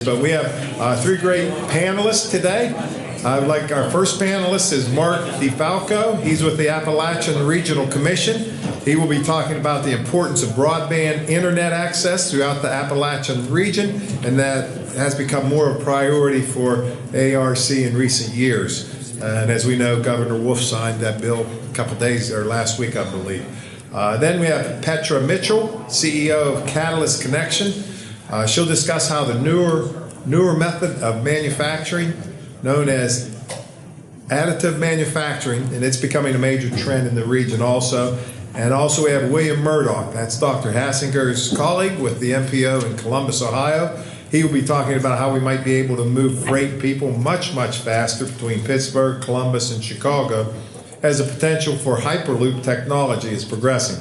But we have three great panelists today. Like our first panelist is Mark DeFalco. He's with the Appalachian Regional Commission. He will be talking about the importance of broadband internet access throughout the Appalachian region, and that has become more of a priority for ARC in recent years. And as we know, Governor Wolf signed that bill a couple days, or last week, I believe. Then we have Petra Mitchell, CEO of Catalyst Connection. She'll discuss how the newer method of manufacturing, known as additive manufacturing, and it's becoming a major trend in the region also. And also we have William Murdoch, that's Dr. Hassinger's colleague with the MPO in Columbus, Ohio. He will be talking about how we might be able to move freight people much faster between Pittsburgh, Columbus, and Chicago as a potential for Hyperloop technology is progressing.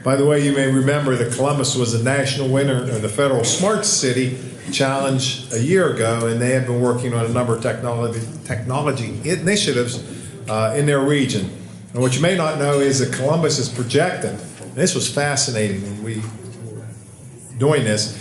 By the way, you may remember that Columbus was a national winner of the Federal Smart City Challenge a year ago, and they have been working on a number of technology initiatives in their region. And what you may not know is that Columbus is projected, and this was fascinating when we were doing this,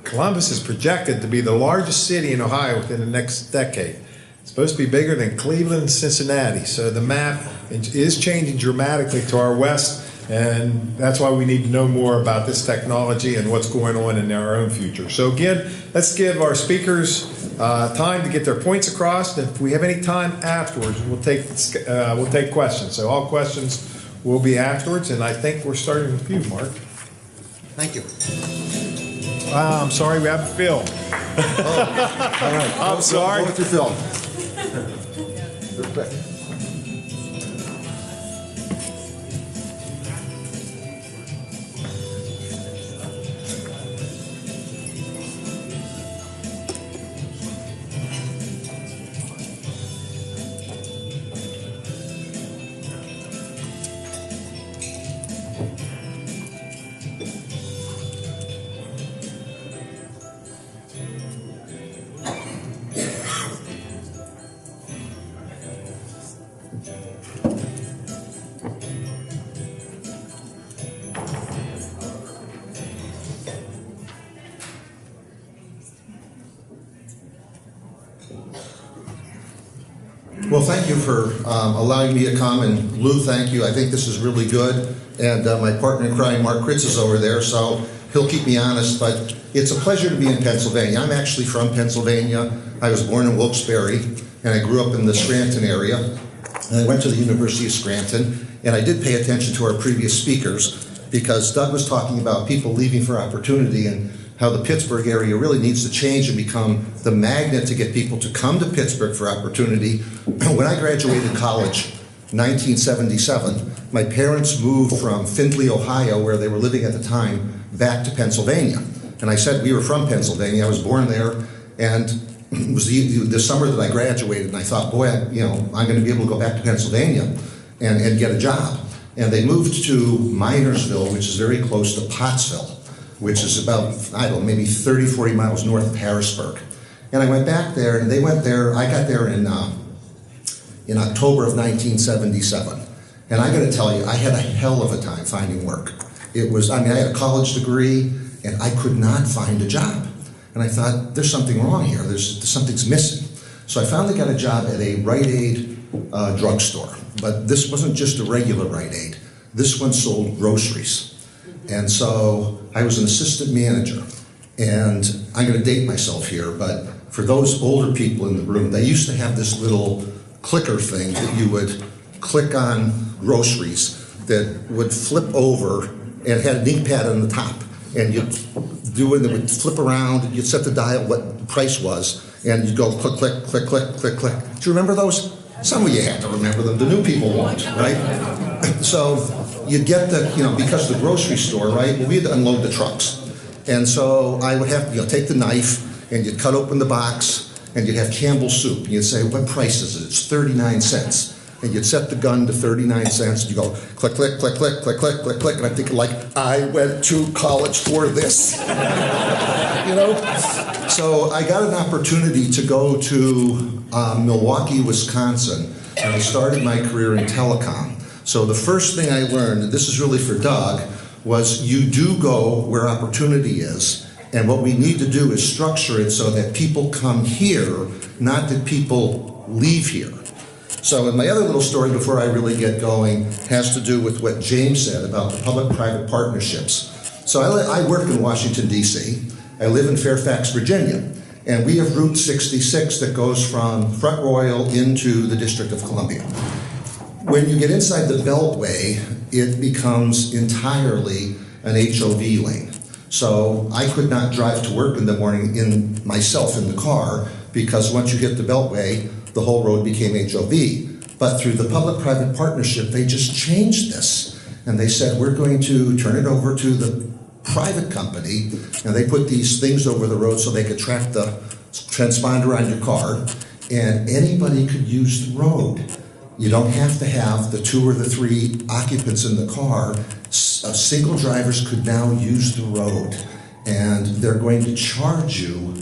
Columbus is projected to be the largest city in Ohio within the next decade. It's supposed to be bigger than Cleveland and Cincinnati, so the map is changing dramatically to our west, and that's why we need to know more about this technology and what's going on in our own future. So again, let's give our speakers time to get their points across. And if we have any time afterwards, we'll take questions. So all questions will be afterwards, and I think we're starting with you, Mark. Thank you. I'm sorry, we have Phil. Oh, all right. I'm sorry. Go with your film. Perfect. Well, thank you for allowing me to come, and Lou, thank you. I think this is really good, and my partner in crime, Mark Kritz, is over there, so he'll keep me honest, but it's a pleasure to be in Pennsylvania. I'm actually from Pennsylvania. I was born in Wilkes-Barre, and I grew up in the Scranton area, and I went to the University of Scranton, and I did pay attention to our previous speakers, because Doug was talking about people leaving for opportunity, and how the Pittsburgh area really needs to change and become the magnet to get people to come to Pittsburgh for opportunity. When I graduated college, 1977, my parents moved from Findlay, Ohio, where they were living at the time, back to Pennsylvania. And I said we were from Pennsylvania. I was born there, and it was the summer that I graduated, and I thought, boy, I'm going to be able to go back to Pennsylvania and get a job. And they moved to Minersville, which is very close to Pottsville, which is about, I don't know, maybe 30, 40 miles north of Harrisburg. And I went back there, and they went there. I got there in October of 1977. And I got to tell you, I had a hell of a time finding work. It was, I had a college degree, and I could not find a job. And I thought, there's something wrong here. Something's missing. So I finally got a job at a Rite Aid drugstore. But this wasn't just a regular Rite Aid. This one sold groceries. And so I was an assistant manager, and I'm going to date myself here, but for those older people in the room, they used to have this little clicker thing that you would click on groceries that would flip over and had an ink pad on the top, and you'd do it, and it would flip around, and you'd set the dial what the price was, and you'd go click, click, click, click, click, click. Do you remember those? Some of you have to remember them. The new people won't, right? So you'd get because the grocery store, right, we had to unload the trucks. And so I would have to take the knife, and you'd cut open the box, and you'd have Campbell's soup. And you'd say, what price is it? It's 39 cents. And you'd set the gun to 39 cents, and you go click, click, click, click, click, click, click, click. And I'm thinking, I went to college for this. So I got an opportunity to go to Milwaukee, Wisconsin, and I started my career in telecom. So the first thing I learned, and this is really for Doug, was you do go where opportunity is, And what we need to do is structure it so that people come here, not that people leave here. So my other little story before I really get going has to do with what James said about the public-private partnerships. So I work in Washington, D.C. I live in Fairfax, Virginia. And we have Route 66 that goes from Front Royal into the District of Columbia. When you get inside the Beltway, it becomes entirely an HOV lane. So I could not drive to work in the morning myself in the car, because once you hit the Beltway, the whole road became HOV. But through the public-private partnership, they just changed this. And they said, we're going to turn it over to the private company, and they put these things over the road so they could track the transponder on your car, and anybody could use the road. You don't have to have the 2 or the 3 occupants in the car. Single drivers could now use the road, and they're going to charge you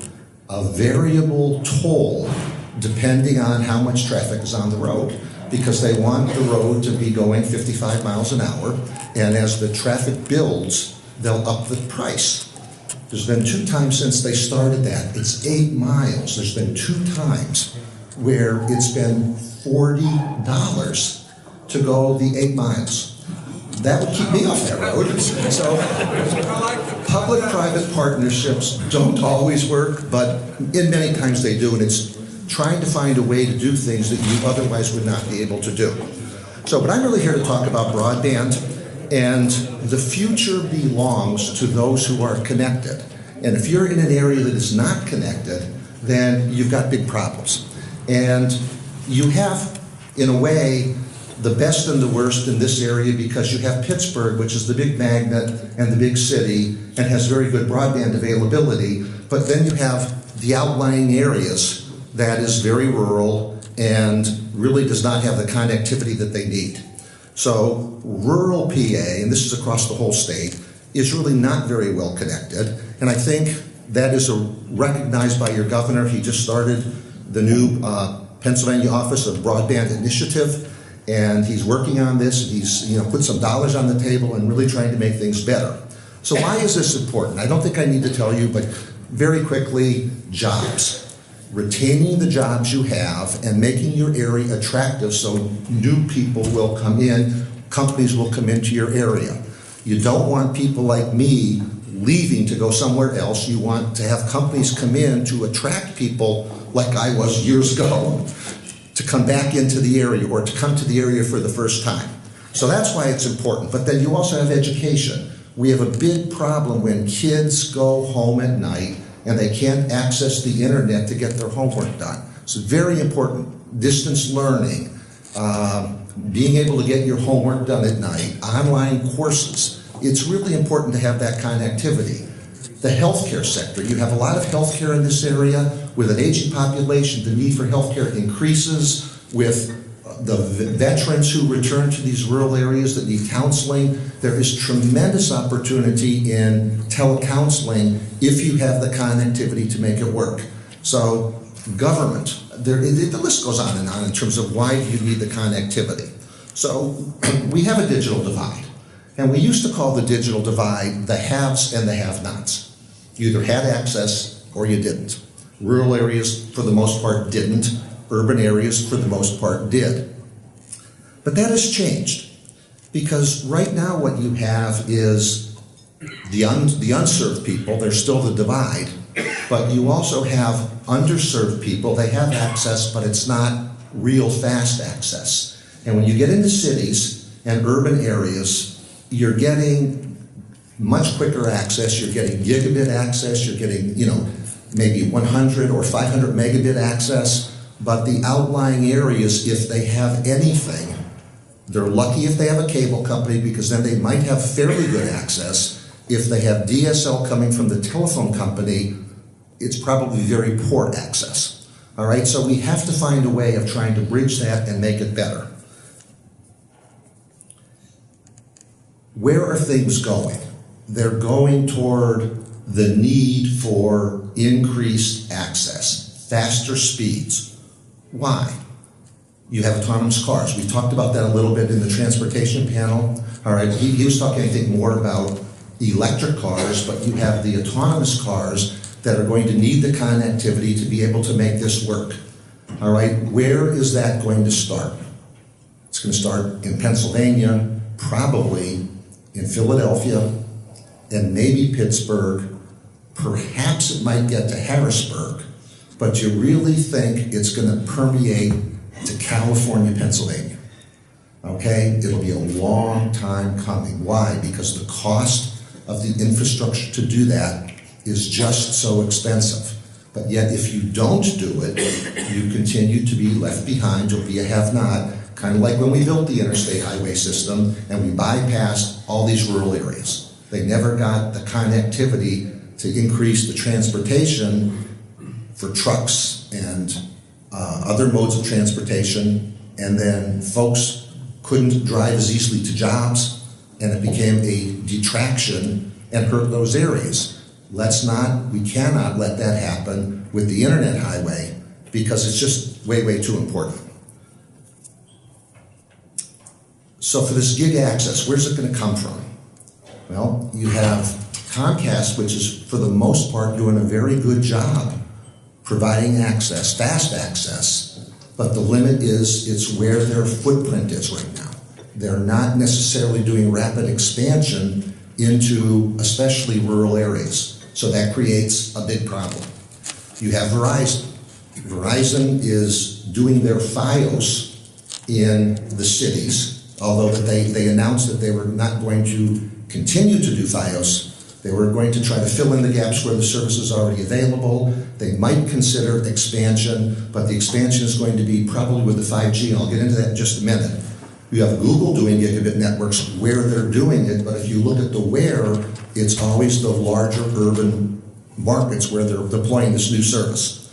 a variable toll depending on how much traffic is on the road, because they want the road to be going 55 miles an hour, and as the traffic builds, they'll up the price. There's been 2 times since they started that. It's 8 miles. There's been 2 times where it's been $40 to go the 8 miles. That would keep me off that road. So public-private partnerships don't always work, but in many times they do, and it's trying to find a way to do things that you otherwise would not be able to do. So, but I'm really here to talk about broadband, and the future belongs to those who are connected. And if you're in an area that is not connected, then you've got big problems. And you have, in a way, the best and the worst in this area, because you have Pittsburgh, which is the big magnet and the big city, and has very good broadband availability. But then you have the outlying areas that is very rural and really does not have the connectivity that they need. So rural PA, and this is across the whole state, is really not very well connected. And I think that is recognized by your governor. He just started the new Pennsylvania Office of Broadband Initiative, and he's working on this. He's put some dollars on the table and really trying to make things better. So why is this important? I don't think I need to tell you, but very quickly, jobs. Retaining the jobs you have and making your area attractive so new people will come in, companies will come into your area. You don't want people like me leaving to go somewhere else. You want to have companies come in to attract people like I was years ago to come back into the area or to come to the area for the first time. So that's why it's important. But then you also have education. We have a big problem when kids go home at night and they can't access the internet to get their homework done. So very important, distance learning, being able to get your homework done at night, online courses. It's really important to have that connectivity. The healthcare sector, you have a lot of healthcare in this area. With an aging population, the need for healthcare increases. With the veterans who return to these rural areas that need counseling, there is tremendous opportunity in telecounseling if you have the connectivity to make it work. So government, the list goes on and on in terms of why you need the connectivity. So we have a digital divide, and we used to call the digital divide the haves and the have-nots. You either had access or you didn't. Rural areas, for the most part, didn't. Urban areas, for the most part, did. But that has changed, because right now what you have is the unserved people. There's still the divide, but you also have underserved people. They have access, but it's not real fast access. And when you get into cities and urban areas, you're getting much quicker access. You're getting gigabit access. You're getting, maybe 100 or 500 megabit access. But the outlying areas, if they have anything, they're lucky if they have a cable company, because then they might have fairly good access. If they have DSL coming from the telephone company, it's probably very poor access. All right, so we have to find a way of trying to bridge that and make it better. Where are things going? They're going toward the need for increased access, faster speeds. Why? You have autonomous cars. We talked about that a little bit in the transportation panel. All right, he was talking, I think, more about electric cars, but you have the autonomous cars that are going to need the connectivity to be able to make this work. All right, where is that going to start? It's going to start in Pennsylvania, probably in Philadelphia, and maybe Pittsburgh. Perhaps it might get to Harrisburg, but you really think it's going to permeate to California, Pennsylvania. Okay, it'll be a long time coming. Why? Because the cost of the infrastructure to do that is just so expensive. But yet if you don't do it, you continue to be left behind. You'll be a have-not, kind of like when we built the interstate highway system and we bypassed all these rural areas. They never got the connectivity to increase the transportation for trucks and other modes of transportation, and then folks couldn't drive as easily to jobs, and it became a detraction and hurt those areas. We cannot let that happen with the internet highway, because it's just way, way too important. So for this gig access, where's it going to come from? Well, you have Comcast, which is for the most part doing a very good job providing access, fast access, but the limit is it's where their footprint is right now. They're not necessarily doing rapid expansion into especially rural areas. So that creates a big problem. You have Verizon. Verizon is doing their Fios in the cities, although they announced that they were not going to continue to do Fios. They were going to try to fill in the gaps where the service is already available. They might consider expansion, but the expansion is going to be probably with the 5G, and I'll get into that in just a minute. You have Google doing gigabit networks where they're doing it, but if you look at the where, it's always the larger urban markets where they're deploying this new service.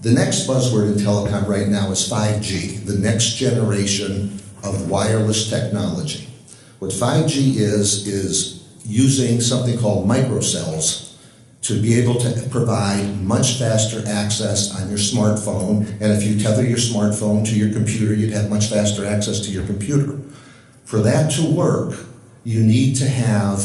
The next buzzword in telecom right now is 5G, the next generation of wireless technology. What 5G is using something called microcells to be able to provide much faster access on your smartphone. And if you tether your smartphone to your computer, you'd have much faster access to your computer. For that to work, you need to have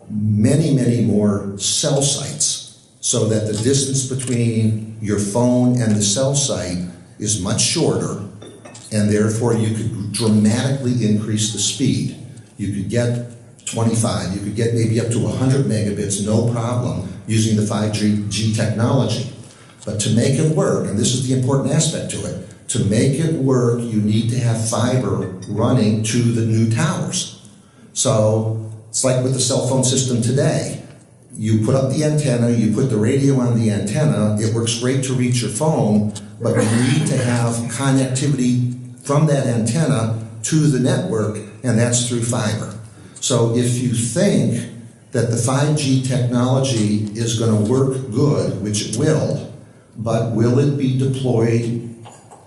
many, many more cell sites so that the distance between your phone and the cell site is much shorter, and therefore you could dramatically increase the speed. You could get 25, you could get maybe up to 100 megabits, no problem, using the 5G technology. But to make it work, and this is the important aspect to it, to make it work, you need to have fiber running to the new towers. So it's like with the cell phone system today. You put up the antenna, you put the radio on the antenna, it works great to reach your phone, but you need to have connectivity from that antenna to the network, and that's through fiber. So if you think that the 5G technology is going to work good, which it will, but will it be deployed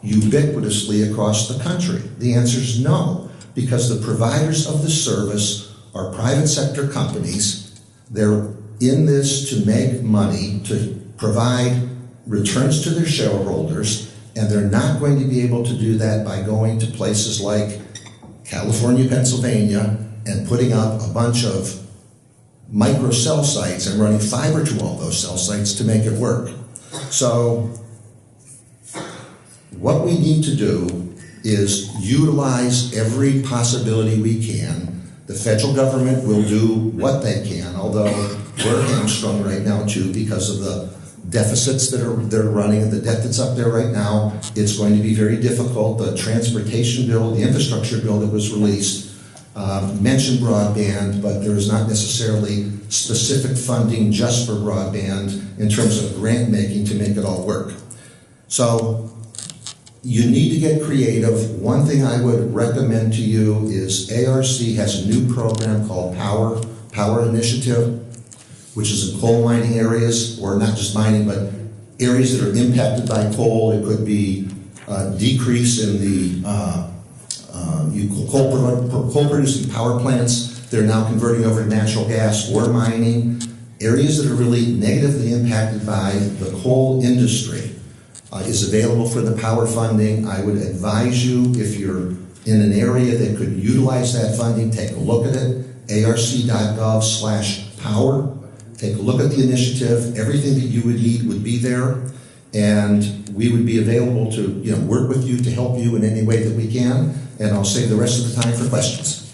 ubiquitously across the country? The answer is no, because the providers of the service are private sector companies. They're in this to make money, to provide returns to their shareholders, and they're not going to be able to do that by going to places like California, Pennsylvania, and putting up a bunch of micro cell sites and running fiber to all those cell sites to make it work. So what we need to do is utilize every possibility we can. The federal government will do what they can, although we're hamstrung right now too because of the deficits they're running and the debt that's up there right now. It's going to be very difficult. The transportation bill, the infrastructure bill that was released mentioned broadband, but there is not necessarily specific funding just for broadband in terms of grant making to make it all work. So you need to get creative. One thing I would recommend to you is ARC has a new program called Power Initiative, which is in coal mining areas, or not just mining, but areas that are impacted by coal. It could be decrease in the coal-producing power plants. They're now converting over to natural gas or mining. Areas that are really negatively impacted by the coal industry is available for the power funding. I would advise you, if you're in an area that could utilize that funding, take a look at it arc.gov/power. Take a look at the initiative. Everything that you would need would be there, and we would be available to work with you to help you in any way that we can. And I'll save the rest of the time for questions.